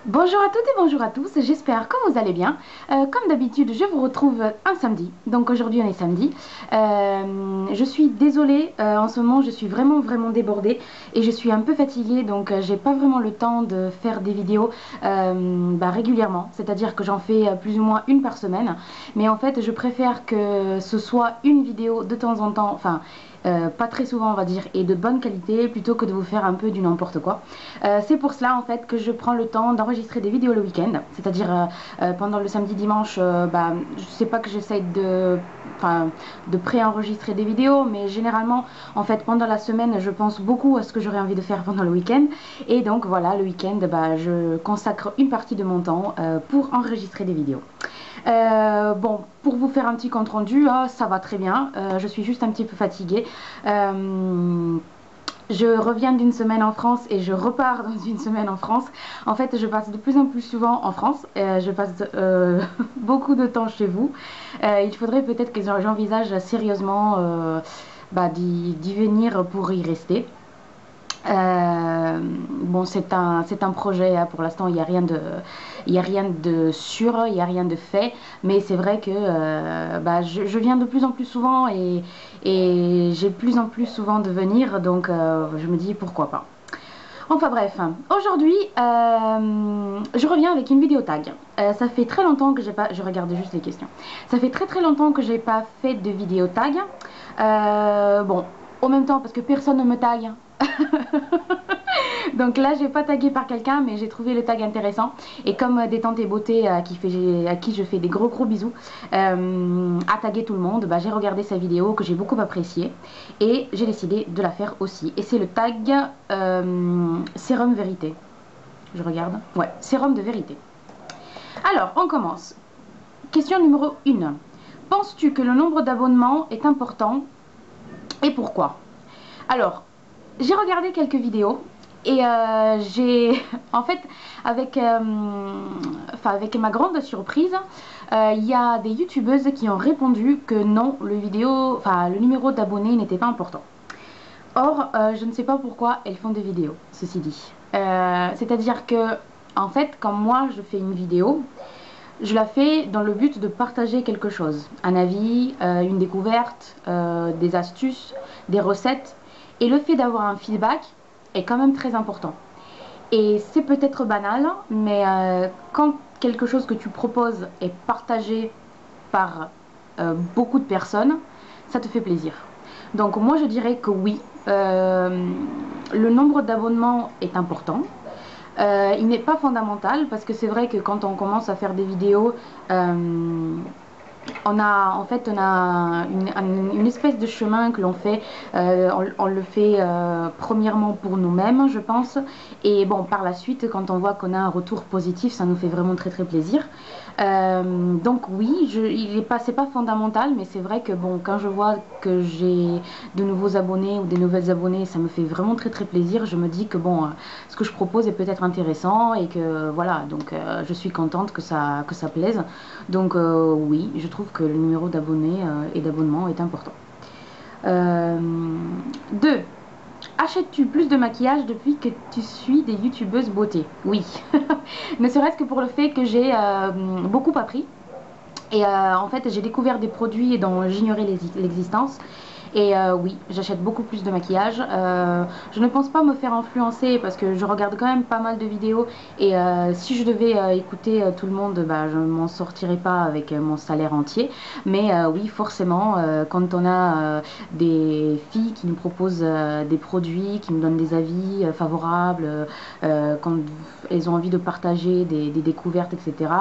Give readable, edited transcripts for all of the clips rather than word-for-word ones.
Bonjour à toutes et bonjour à tous, j'espère que vous allez bien. Comme d'habitude, je vous retrouve un samedi, donc aujourd'hui on est samedi. Je suis désolée, en ce moment je suis vraiment débordée et je suis un peu fatiguée, donc j'ai pas vraiment le temps de faire des vidéos régulièrement, c'est-à-dire que j'en fais plus ou moins une par semaine, mais en fait je préfère que ce soit une vidéo de temps en temps, enfin pas très souvent on va dire, et de bonne qualité plutôt que de vous faire un peu du n'importe quoi. C'est pour cela en fait que je prends le temps d'enregistrer des vidéos le week-end, c'est-à-dire pendant le samedi dimanche, je sais pas que j'essaye de pré-enregistrer des vidéos, mais généralement en fait pendant la semaine je pense beaucoup à ce que j'aurais envie de faire pendant le week-end, et donc voilà, le week-end je consacre une partie de mon temps pour enregistrer des vidéos. Bon, pour vous faire un petit compte rendu, ça va très bien, je suis juste un petit peu fatiguée. Je reviens d'une semaine en France et je repars dans une semaine en France. En fait, je passe de plus en plus souvent en France. Je passe beaucoup de temps chez vous. Il faudrait peut-être que j'envisage sérieusement d'y venir pour y rester. Bon, c'est un projet, hein, pour l'instant, il y a rien de sûr, il n'y a rien de fait, mais c'est vrai que je viens de plus en plus souvent et j'ai plus en plus souvent de venir, donc je me dis pourquoi pas. Enfin bref, aujourd'hui, je reviens avec une vidéo tag. Ça fait très longtemps que j'ai pas, je regarde juste les questions. Ça fait très longtemps que j'ai pas fait de vidéo tag. Bon, en même temps parce que personne ne me tag. Donc là, j'ai pas tagué par quelqu'un, mais j'ai trouvé le tag intéressant. Et comme Détente et Beauté, à qui je fais des gros bisous, a tagué tout le monde, j'ai regardé sa vidéo que j'ai beaucoup appréciée. Et j'ai décidé de la faire aussi. Et c'est le tag Sérum Vérité. Je regarde. Ouais, Sérum de Vérité. Alors, on commence. Question numéro 1. Penses-tu que le nombre d'abonnements est important et pourquoi? Alors, j'ai regardé quelques vidéos et j'ai en fait avec ma grande surprise, il y a des youtubeuses qui ont répondu que non, le numéro d'abonnés n'était pas important. Or, je ne sais pas pourquoi elles font des vidéos, ceci dit. C'est-à-dire que en fait, quand moi je fais une vidéo, je la fais dans le but de partager quelque chose, un avis, une découverte, des astuces, des recettes. Et le fait d'avoir un feedback est quand même très important. Et c'est peut-être banal, mais quand quelque chose que tu proposes est partagé par beaucoup de personnes, ça te fait plaisir. Donc moi je dirais que oui, le nombre d'abonnements est important. Il n'est pas fondamental parce que c'est vrai que quand on commence à faire des vidéos, on a une espèce de chemin que l'on fait. On le fait premièrement pour nous-mêmes, je pense, et bon, par la suite, quand on voit qu'on a un retour positif, ça nous fait vraiment très plaisir. Donc oui, c'est pas fondamental, mais c'est vrai que bon, quand je vois que j'ai de nouveaux abonnés ou des nouvelles abonnées, ça me fait vraiment très plaisir. Je me dis que bon, ce que je propose est peut-être intéressant et que voilà, donc je suis contente que ça plaise. Donc oui, je trouve que le numéro d'abonnés et d'abonnement est important. 2. Achètes-tu plus de maquillage depuis que tu suis des youtubeuses beauté? Oui. Ne serait-ce que pour le fait que j'ai beaucoup appris. Et en fait, j'ai découvert des produits dont j'ignorais l'existence. Et oui, j'achète beaucoup plus de maquillage. Je ne pense pas me faire influencer parce que je regarde quand même pas mal de vidéos. Et si je devais écouter tout le monde, je ne m'en sortirais pas avec mon salaire entier. Mais oui, forcément, quand on a des filles qui nous proposent des produits, qui nous donnent des avis favorables, quand elles ont envie de partager des découvertes, etc.,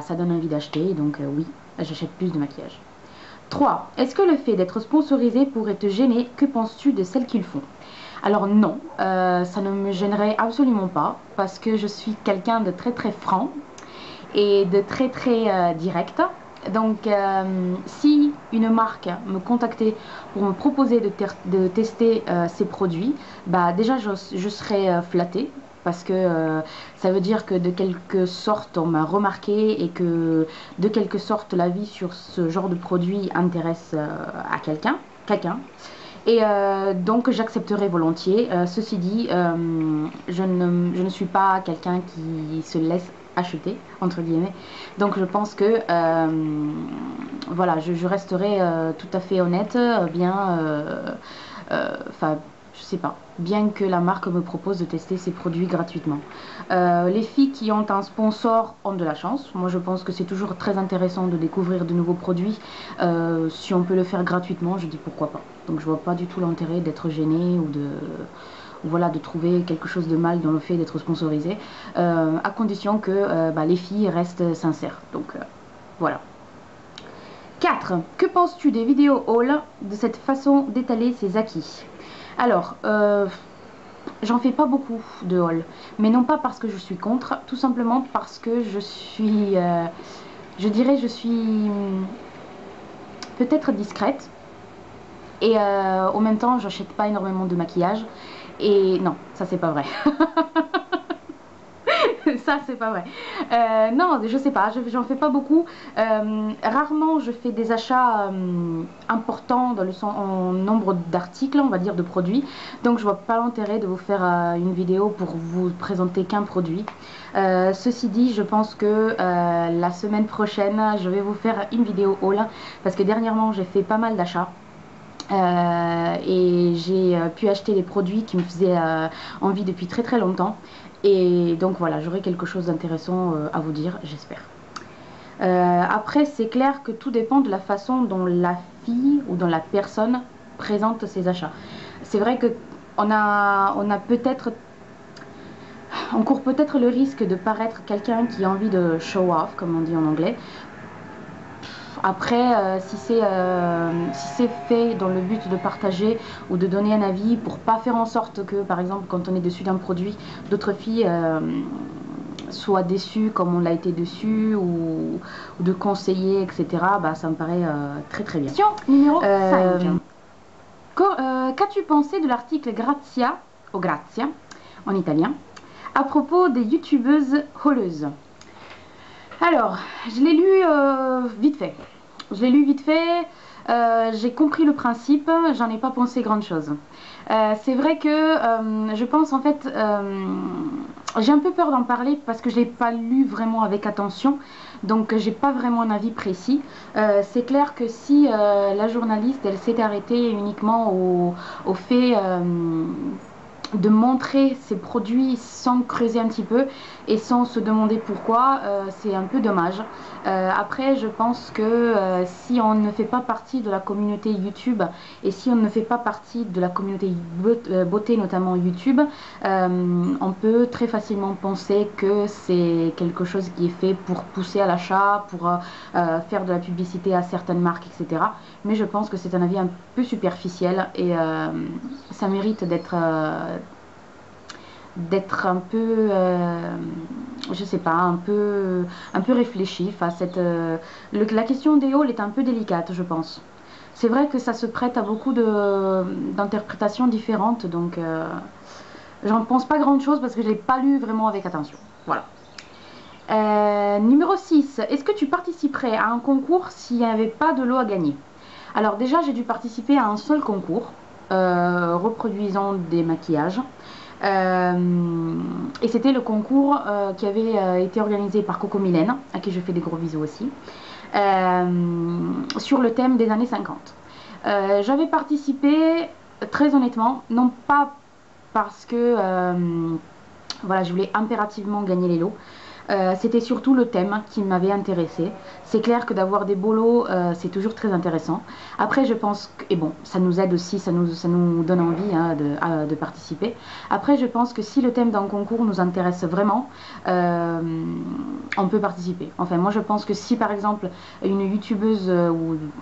ça donne envie d'acheter. Donc oui, j'achète plus de maquillage. 3. Est-ce que le fait d'être sponsorisé pourrait te gêner? Que penses-tu de celles qui le font? Alors non, ça ne me gênerait absolument pas parce que je suis quelqu'un de très franc et de très direct. Donc si une marque me contactait pour me proposer de tester ses produits, déjà je serais flattée parce que ça veut dire que de quelque sorte on m'a remarqué et que de quelque sorte l'avis sur ce genre de produit intéresse à quelqu'un. Et donc j'accepterai volontiers. Ceci dit, je ne suis pas quelqu'un qui se laisse acheter, entre guillemets. Donc je pense que voilà, je resterai tout à fait honnête, enfin, je sais pas, bien que la marque me propose de tester ses produits gratuitement. Les filles qui ont un sponsor ont de la chance. Moi je pense que c'est toujours très intéressant de découvrir de nouveaux produits. Si on peut le faire gratuitement, je dis pourquoi pas. Donc je vois pas du tout l'intérêt d'être gênée ou de voilà, de trouver quelque chose de mal dans le fait d'être sponsorisé, à condition que les filles restent sincères. Donc voilà. 4. Que penses-tu des vidéos haul, de cette façon d'étaler ses acquis? Alors, j'en fais pas beaucoup de haul, mais non pas parce que je suis contre, tout simplement parce que je suis, je dirais, je suis peut-être discrète, et en même temps, j'achète pas énormément de maquillage, et non, ça c'est pas vrai. Ça c'est pas vrai. Non, je sais pas, j'en fais pas beaucoup. Rarement je fais des achats importants dans le sens, en nombre d'articles, on va dire, de produits. Donc je vois pas l'intérêt de vous faire une vidéo pour vous présenter qu'un produit. Ceci dit, je pense que la semaine prochaine je vais vous faire une vidéo haul, parce que dernièrement j'ai fait pas mal d'achats. Et j'ai pu acheter les produits qui me faisaient envie depuis très très longtemps, et donc voilà, j'aurai quelque chose d'intéressant à vous dire, j'espère. Après, c'est clair que tout dépend de la façon dont la fille ou dont la personne présente ses achats. C'est vrai que on court peut-être le risque de paraître quelqu'un qui a envie de show off, comme on dit en anglais. Après, si c'est fait dans le but de partager ou de donner un avis, pour pas faire en sorte que, par exemple, quand on est dessus d'un produit, d'autres filles soient déçues comme on l'a été dessus, ou de conseiller, etc., ça me paraît très très bien. Question numéro 5. Qu'as-tu pensé de l'article Grazia, o Grazia, en italien, à propos des youtubeuses hauleuses? Alors, je l'ai lu vite fait. Je l'ai lu vite fait, j'ai compris le principe, j'en ai pas pensé grand chose. C'est vrai que je pense en fait, j'ai un peu peur d'en parler parce que je l'ai pas lu vraiment avec attention, donc j'ai pas vraiment un avis précis. C'est clair que si la journaliste elle s'est arrêtée uniquement au fait de montrer ses produits sans creuser un petit peu et sans se demander pourquoi, c'est un peu dommage. Après, je pense que si on ne fait pas partie de la communauté YouTube, et si on ne fait pas partie de la communauté beauté, notamment YouTube, on peut très facilement penser que c'est quelque chose qui est fait pour pousser à l'achat, pour faire de la publicité à certaines marques, etc. Mais je pense que c'est un avis un peu superficiel, et ça mérite d'être un peu, je sais pas, un peu réfléchi. Enfin, la question des hauls est un peu délicate, je pense. C'est vrai que ça se prête à beaucoup d'interprétations différentes, donc j'en pense pas grand chose parce que je l'ai pas lu vraiment avec attention. Voilà. Numéro 6. Est-ce que tu participerais à un concours s'il n'y avait pas de lot à gagner? Alors déjà, j'ai dû participer à un seul concours reproduisant des maquillages. Et c'était le concours qui avait été organisé par Coco Mylène, à qui je fais des gros bisous aussi, sur le thème des années 50. J'avais participé, très honnêtement, non pas parce que voilà, je voulais impérativement gagner les lots. C'était surtout le thème qui m'avait intéressé. C'est clair que d'avoir des beaux lots, c'est toujours très intéressant. Après, je pense que, et bon, ça nous aide aussi, ça nous donne envie de participer. Après, je pense que si le thème d'un concours nous intéresse vraiment, on peut participer. Enfin, moi je pense que si par exemple une youtubeuse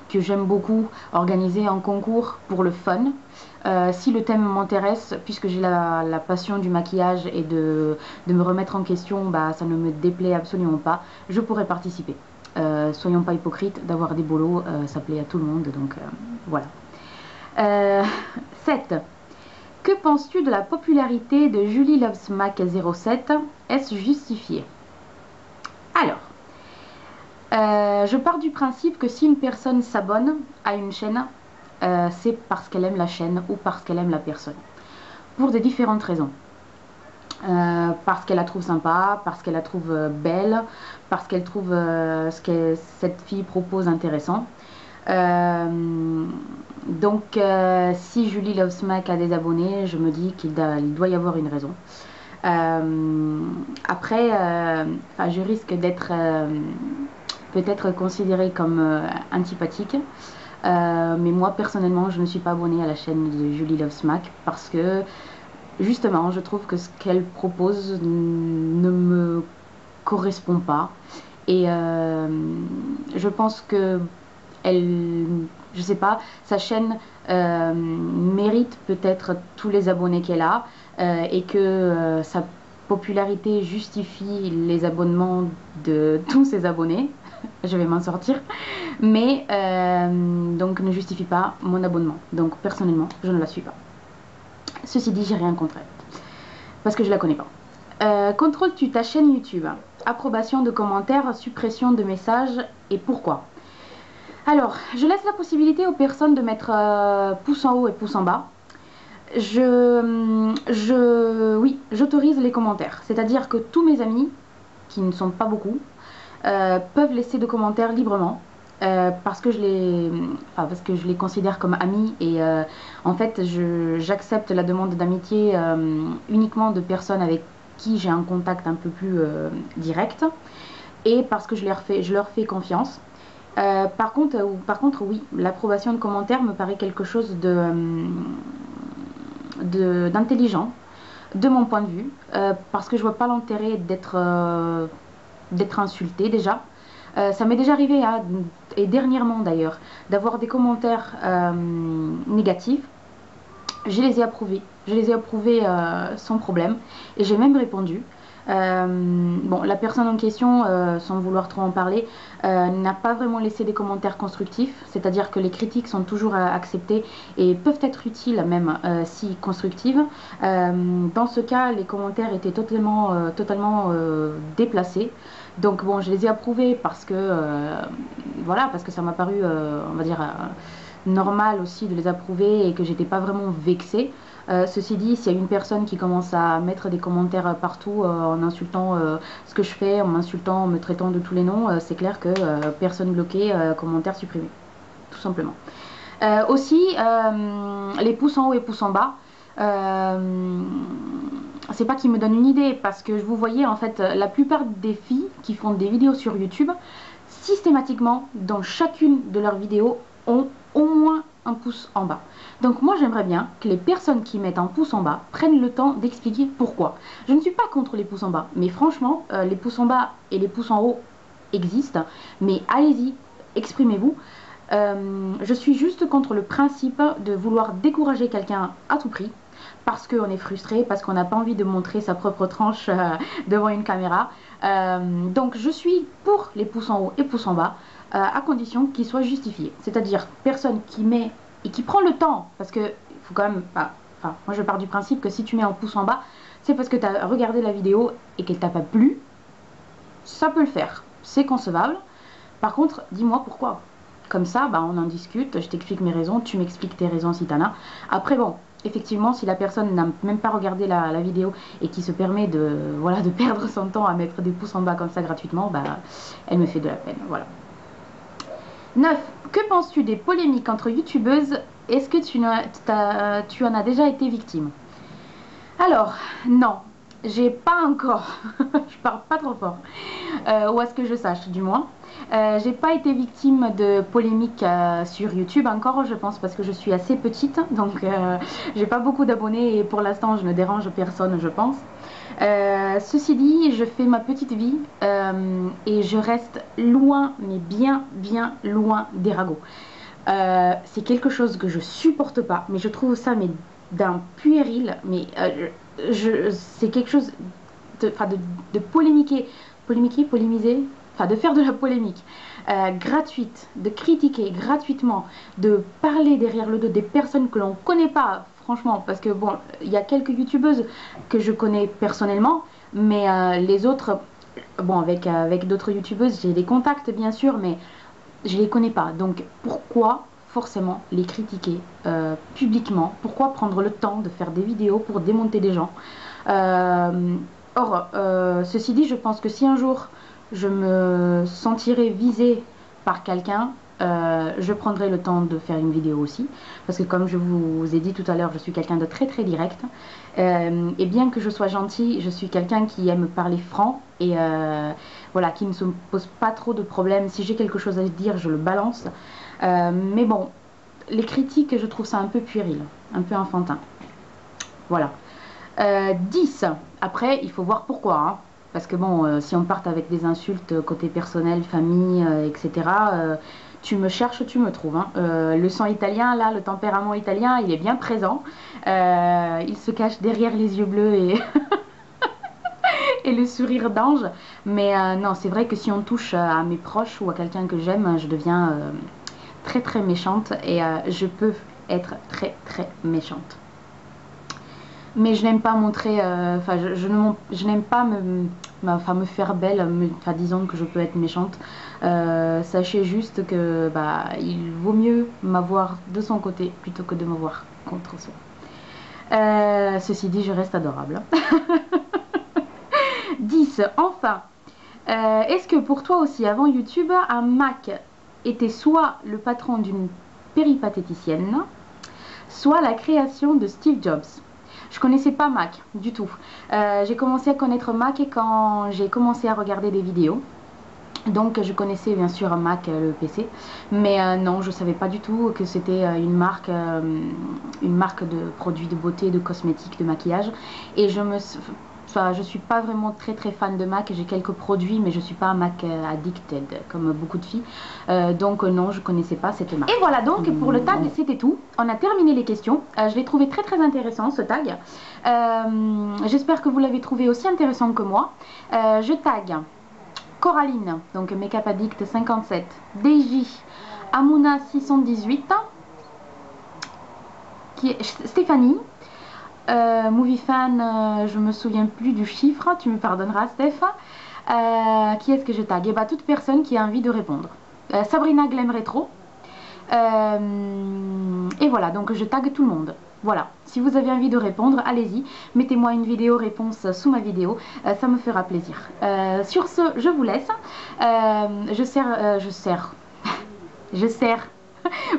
que j'aime beaucoup organisait un concours pour le fun, si le thème m'intéresse, puisque j'ai la passion du maquillage et de me remettre en question, ça ne me déplaît absolument pas, je pourrais participer. Soyons pas hypocrites, d'avoir des bolos, ça plaît à tout le monde, donc voilà. 7. Que penses-tu de la popularité de Julie Loves Mac 07? Est-ce justifié? Alors, je pars du principe que si une personne s'abonne à une chaîne, c'est parce qu'elle aime la chaîne ou parce qu'elle aime la personne. Pour de différentes raisons. Parce qu'elle la trouve sympa, parce qu'elle la trouve belle, parce qu'elle trouve ce que cette fille propose intéressant. Donc si Julie Loves Mac a des abonnés, je me dis qu'il doit y avoir une raison. Après, je risque d'être peut-être considérée comme antipathique. Mais moi personnellement je ne suis pas abonnée à la chaîne de Julie Loves Mac parce que justement je trouve que ce qu'elle propose ne me correspond pas et je pense que je sais pas, sa chaîne mérite peut-être tous les abonnés qu'elle a et que sa popularité justifie les abonnements de tous ses abonnés. Je vais m'en sortir, mais donc ne justifie pas mon abonnement. Donc personnellement, je ne la suis pas. Ceci dit, j'ai rien contre elle, parce que je la connais pas. Contrôles-tu ta chaîne YouTube? Approbation de commentaires, suppression de messages et pourquoi? Alors, je laisse la possibilité aux personnes de mettre pouce en haut et pouce en bas. Oui, j'autorise les commentaires. C'est-à-dire que tous mes amis, qui ne sont pas beaucoup, peuvent laisser des commentaires librement. Parce que je les considère comme amis et en fait j'accepte la demande d'amitié uniquement de personnes avec qui j'ai un contact un peu plus direct et parce que je leur fais confiance. Par contre, oui, l'approbation de commentaires me paraît quelque chose d'intelligent de mon point de vue parce que je vois pas l'intérêt d'être insulté déjà. Ça m'est déjà arrivé, hein, et dernièrement d'ailleurs, d'avoir des commentaires négatifs. Je les ai approuvés. Je les ai approuvés sans problème. Et j'ai même répondu. Bon, la personne en question, sans vouloir trop en parler, n'a pas vraiment laissé des commentaires constructifs. C'est-à-dire que les critiques sont toujours acceptées et peuvent être utiles même si constructives. Dans ce cas, les commentaires étaient totalement déplacés. Donc bon, je les ai approuvés parce que voilà, parce que ça m'a paru, on va dire, normal aussi de les approuver et que j'étais pas vraiment vexée. Ceci dit, s'il y a une personne qui commence à mettre des commentaires partout en insultant ce que je fais, en m'insultant, en me traitant de tous les noms, c'est clair que personne bloquée, commentaire supprimé, tout simplement. Aussi, les pouces en haut et pouces en bas. C'est pas qu'ils me donnent une idée parce que vous voyez en fait la plupart des filles qui font des vidéos sur YouTube systématiquement dans chacune de leurs vidéos ont au moins un pouce en bas. Donc moi j'aimerais bien que les personnes qui mettent un pouce en bas prennent le temps d'expliquer pourquoi. Je ne suis pas contre les pouces en bas, mais franchement les pouces en bas et les pouces en haut existent, mais allez-y, exprimez-vous. Je suis juste contre le principe de vouloir décourager quelqu'un à tout prix parce qu'on est frustré, parce qu'on n'a pas envie de montrer sa propre tranche devant une caméra. Donc je suis pour les pouces en haut et pouces en bas à condition qu'ils soient justifiés. C'est-à-dire personne qui met et qui prend le temps, parce que il faut quand même, enfin moi je pars du principe que si tu mets un pouce en bas, c'est parce que tu as regardé la vidéo et qu'elle t'a pas plu. Ça peut le faire, c'est concevable. Par contre, dis-moi pourquoi. Comme ça, on en discute, je t'explique mes raisons, tu m'expliques tes raisons si t'en as. Après bon, effectivement, si la personne n'a même pas regardé la vidéo et qui se permet de perdre son temps à mettre des pouces en bas comme ça gratuitement, elle me fait de la peine, voilà. 9. Que penses-tu des polémiques entre youtubeuses? Est-ce que tu en as déjà été victime? Alors, non, j'ai pas encore, je parle pas trop fort, ou à ce que je sache du moins. J'ai pas été victime de polémiques sur YouTube encore, je pense, parce que je suis assez petite, donc j'ai pas beaucoup d'abonnés et pour l'instant je ne dérange personne, je pense. Ceci dit, je fais ma petite vie et je reste loin, mais bien loin des ragots. C'est quelque chose que je supporte pas, mais je trouve ça d'un puéril, mais c'est quelque chose de polémiser, enfin de faire de la polémique gratuite, de critiquer gratuitement, de parler derrière le dos des personnes que l'on connaît pas, franchement, parce que bon, il y a quelques youtubeuses que je connais personnellement, mais les autres, bon, avec d'autres youtubeuses, j'ai des contacts bien sûr, mais je les connais pas. Donc pourquoi forcément les critiquer publiquement. Pourquoi prendre le temps de faire des vidéos pour démonter des gens? Ceci dit, je pense que si un jour je me sentirais visée par quelqu'un, je prendrai le temps de faire une vidéo aussi, parce que comme je vous ai dit tout à l'heure, je suis quelqu'un de très très direct, et bien que je sois gentille, je suis quelqu'un qui aime parler franc, et voilà, qui ne se pose pas trop de problèmes. Si j'ai quelque chose à dire, je le balance, mais bon, les critiques, je trouve ça un peu puéril, un peu enfantin, voilà. 10, après il faut voir pourquoi, hein. Parce que bon, si on part avec des insultes côté personnel, famille, etc., tu me cherches, tu me trouves, hein. Le sang italien, là, le tempérament italien, il est bien présent. Il se cache derrière les yeux bleus et, et le sourire d'ange. Mais non, c'est vrai que si on touche à mes proches ou à quelqu'un que j'aime, je deviens très très méchante et je peux être très très méchante. Mais je n'aime pas montrer, je n'aime pas me faire belle, disons que je peux être méchante. Sachez juste que il vaut mieux m'avoir de son côté plutôt que de me voir contre soi. Ceci dit, je reste adorable. 10. Enfin, est-ce que pour toi aussi, avant YouTube, un Mac était soit le patron d'une péripatéticienne, soit la création de Steve Jobs? Je connaissais pas Mac du tout. J'ai commencé à connaître Mac quand j'ai commencé à regarder des vidéos. Donc je connaissais bien sûr Mac, le PC, mais non, je savais pas du tout que c'était une marque de produits de beauté, de cosmétiques, de maquillage. Et je suis pas vraiment très très fan de Mac. J'ai quelques produits, mais je suis pas Mac addicted comme beaucoup de filles. Donc non, je connaissais pas cette marque. Et voilà, donc pour le tag, c'était tout. On a terminé les questions. Je l'ai trouvé très très intéressant, ce tag. J'espère que vous l'avez trouvé aussi intéressant que moi. Je tag Coraline, donc Make-up Addict 57, DJ Amouna 618, qui est Stéphanie, Movie Fan, je me souviens plus du chiffre, tu me pardonneras Steph. Qui est-ce que je tag? Et toute personne qui a envie de répondre. Sabrina Glam Retro. Et voilà, donc je tag tout le monde. Voilà, si vous avez envie de répondre, allez-y, mettez-moi une vidéo réponse sous ma vidéo, ça me fera plaisir. Sur ce, je vous laisse.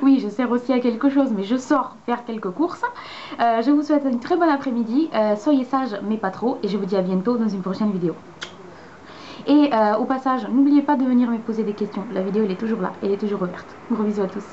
Oui, je sers aussi à quelque chose, mais je sors faire quelques courses. Je vous souhaite une très bonne après-midi, soyez sages mais pas trop, et je vous dis à bientôt dans une prochaine vidéo. Et au passage, n'oubliez pas de venir me poser des questions, la vidéo elle est toujours là, elle est toujours ouverte. Gros bisous à tous.